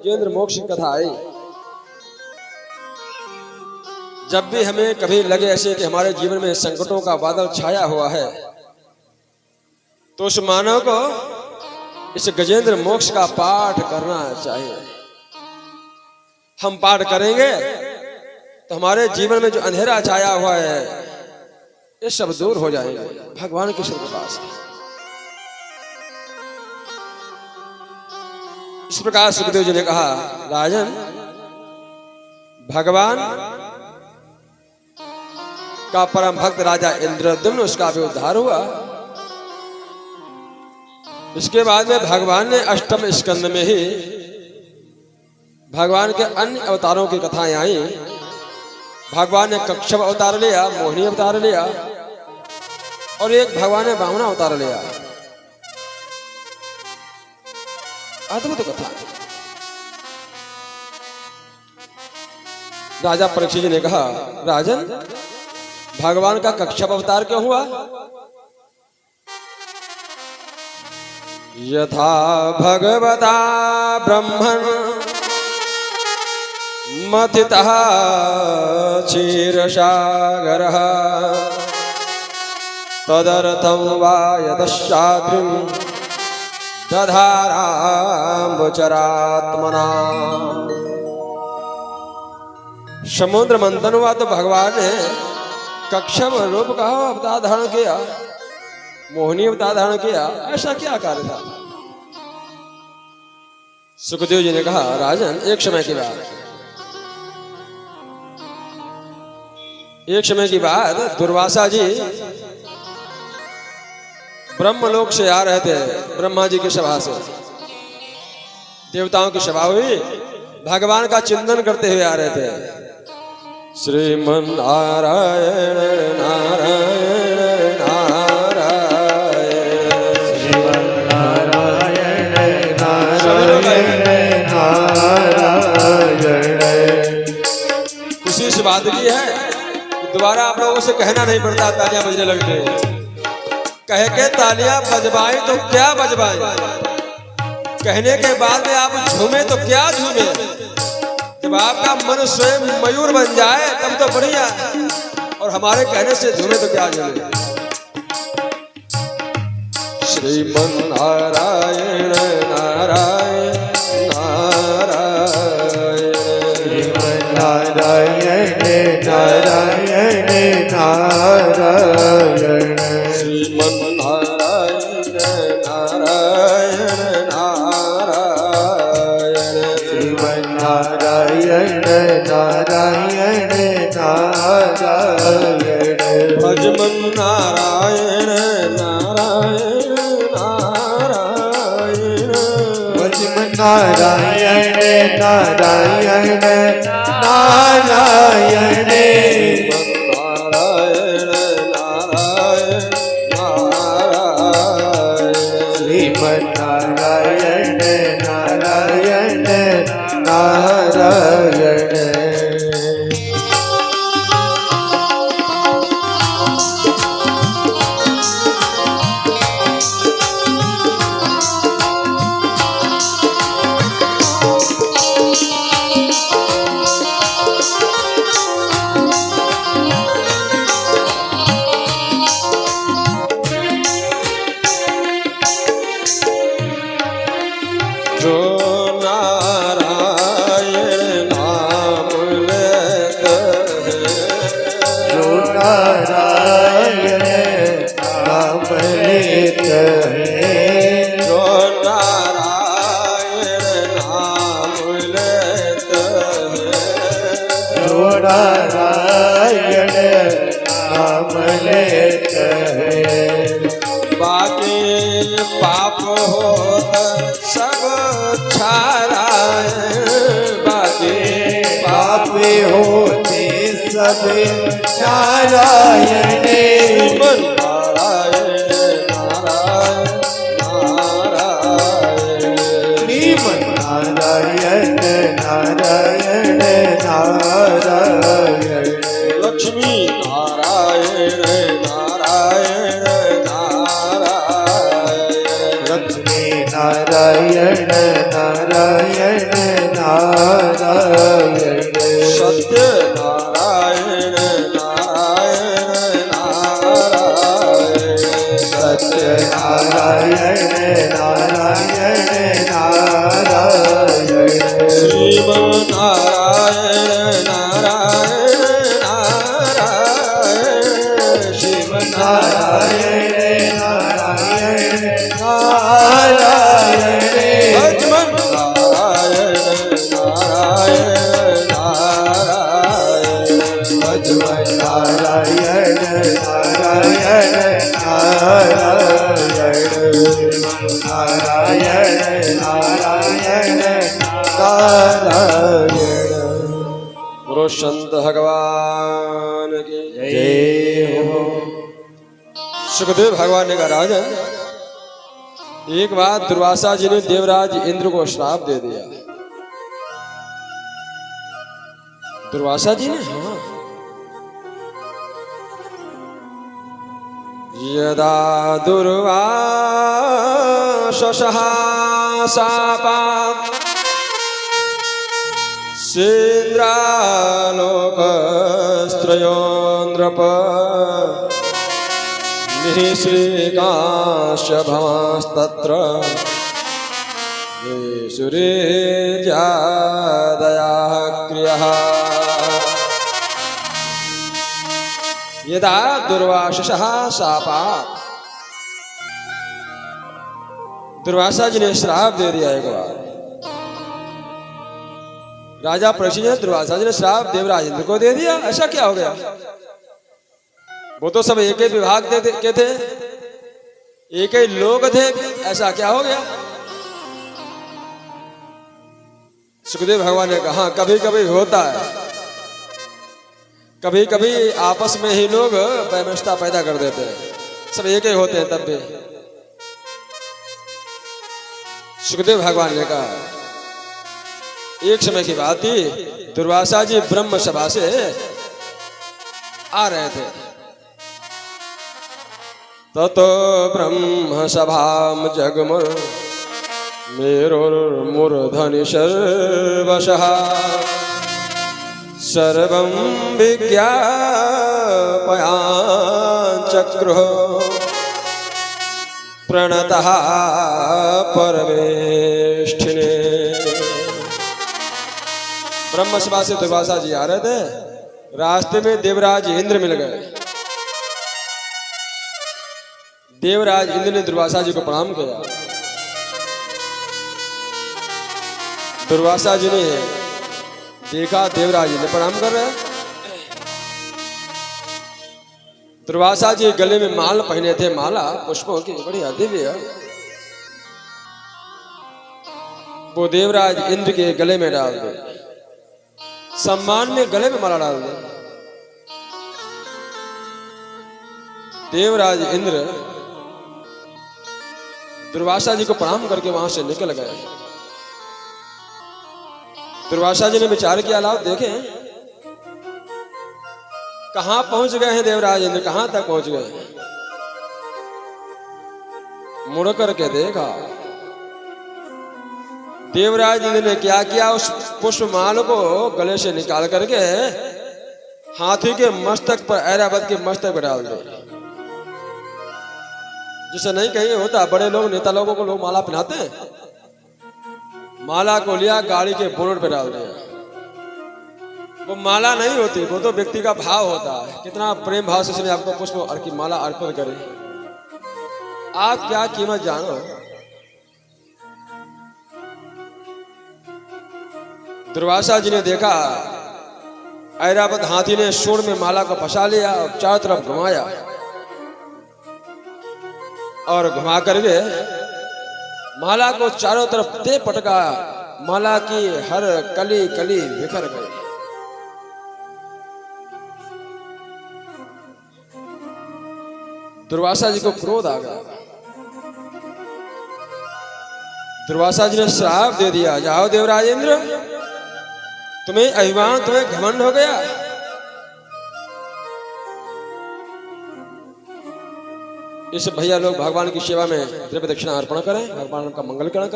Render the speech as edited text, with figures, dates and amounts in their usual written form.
गजेंद्र मोक्ष की कथा आई। जब भी हमें कभी लगे ऐसे कि हमारे जीवन में संकटों का बादल छाया हुआ है, तो उस मानव को इस गजेंद्र मोक्ष का पाठ करना चाहिए। हम पाठ करेंगे तो हमारे जीवन में जो अंधेरा छाया हुआ है ये सब दूर हो जाएंगे भगवान के कृपा पास। इस प्रकार सुखदेव जी ने कहा, राजन, भगवान का परम भक्त राजा इंद्रद्युम्न, उसका भी उद्धार हुआ। इसके बाद में भगवान ने अष्टम स्कंद में ही भगवान के अन्य अवतारों की कथाएं आई। भगवान ने कच्छप अवतार लिया, मोहिनी अवतार लिया, और एक भगवान ने वामन अवतार लिया। अद्भुत कथा। राजा परीक्षित जी ने कहा, राजन, भगवान का कच्छप अवतार क्यों हुआ? यथा भगवता ब्रह्मन् मथितः क्षीरसागरः तदर्थं वा यदशाद्रिं दधाराम्बुचरात्मना। समुद्र मंथन हुआ तो भगवान ने कच्छप रूप का अवतार धारण किया, मोहिनी अवतार धारण किया। ऐसा क्या कार्य था? सुखदेव जी ने कहा, राजन, एक समय की बात दुर्वासा जी ब्रह्मलोक से आ रहे थे। ब्रह्मा जी की सभा से देवताओं की सभा हुई, भगवान का चिंतन करते हुए आ रहे थे। श्रीमन नारायण नारायण नारायण, श्रीमन नारायण नारायण नारायण। खुशी इस बात की है कि दोबारा आप लोगों से कहना नहीं पड़ता तालियां बजने लगते। कह के तालियां बजवाएं तो क्या बजवाएं, कहने के बाद में आप झूमे तो क्या झूमे। जब आपका मन स्वयं मयूर बन जाए तब तो बढ़िया, और हमारे कहने से झूमे तो क्या झूमे। श्रीमन नारायण नारायण नारायण, श्रीमन नारायण नारायण नारायण, श्रीमन नारायण नारायण नारायण, श्रीमन नारायण नारायण नारायण। भजमन नारायण नारायण नारायण, भजमन नारायण नारायण नारायण, श्रीमन नारायण नारायण नारायण। जो नारायण नाम लेते हैं, जो नारायण नाम लेते हैं, जो नारायण नाम लेते हैं, जो नारायण नाम लेते हैं, बाकी पाप होत सब क्षारायण, बाकी पाप होते सब नारायण। नारायण नारायण नारायण, श्रीमन नारायण नारायण नारायण, लक्ष्मी नारायण नारायण नारायण, लक्ष्मी नारायण नारायण नारायण। नारायण सत्य नारायण नारायण नारायण सत्य नारायण नारायण नारायण शिव नारायण नारायण नारायण शिव नारायण नारायण नारायण भजमन नारायण नारायण नारायण भजमन नारायण नारायण नारायण नारायण नारायण नारायण गुरु संत भगवान की जय हो। सुखदेव भगवान ने कहा राजन, एक बार दुर्वासा जी ने देवराज इंद्र को श्राप दे दिया। दुर्वासा जी ने, हाँ, यदा दुर्वासः शापात् सेन्द्रालोकस्त्रयो नृप निःश्रीकाश्यभवस्तत्र सुरेजादयाः क्रियः। यदा दुर्वासः शापात्, दुर्वासा जी ने श्राप दे दिया एक बार। राजा परीक्षित ने दुर्वासा जी ने श्राप देवराज इंद्र को दे दिया, ऐसा क्या हो गया? वो तो सब एक ही विभाग के थे, एक ही लोग थे, ऐसा क्या हो गया? सुखदेव भगवान ने कहा कभी कभी होता है, कभी कभी आपस में ही लोग वैमनस्यता पैदा कर देते हैं, सब एक ही होते हैं तब भी। सुखदेव भगवान ने कहा एक समय की बात थी, दुर्वासा जी ब्रह्म सभा से आ रहे थे। ततो ब्रह्म सभाम जगमुर मेरुर्मूर्धनि सर्वशः सर्वं विज्ञापयाञ्चक्रुः प्रणतः परमेष्ठिने। ब्रह्म सभा से दुर्वासा जी आ रहे थे, रास्ते में देवराज इंद्र मिल गए। देवराज इंद्र ने दुर्वासा जी को प्रणाम किया। दुर्वासा जी ने देखा देवराज इंद्र प्रणाम कर रहे हैं। दुर्वासा जी गले में माल पहने थे, माला पुष्पों की बढ़िया दिव्य, वो देवराज इंद्र के गले में डाल दे, सम्मान में गले में माला डाल दे। देवराज इंद्र दुर्वासा जी को प्रणाम करके वहां से निकल गए। दुर्वासा जी ने विचार किया, लाओ देखें कहां पहुंच गए हैं देवराज इंद्र, कहां तक पहुंच गए। मुड़ करके देखा, देवराज इंद्र ने क्या किया, उस पुष्पमाल को गले से निकाल करके हाथी के मस्तक पर, ऐरावत के मस्तक पर डाल दिया। जिसे नहीं कहीं होता, बड़े लोग नेता लोगों को लोग माला पहनाते हैं, माला को लिया गाड़ी के बोनट पे डाल दिया। वो माला नहीं होती, वो तो व्यक्ति का भाव होता है, कितना प्रेम भाव से उसने आपको पुष्प और की माला अर्पण करे। आप क्या कीमत जानो। दुर्वासा जी ने देखा, ऐरावत हाथी ने सूंड में माला को फंसा लिया और चारों तरफ घुमाया, और घुमा करके माला को चारों तरफ दे पटका, माला की हर कली कली बिखर गई। दुर्वासा जी को क्रोध आ गया। दुर्वासा जी ने श्राप दे दिया, जाओ देवराज इंद्र, तुम्हें अभिमान, तुम्हें घमंड हो गया। इस भैया लोग भगवान की सेवा में द्रव्य दक्षिणा अर्पण करें, भगवान का मंगल करें।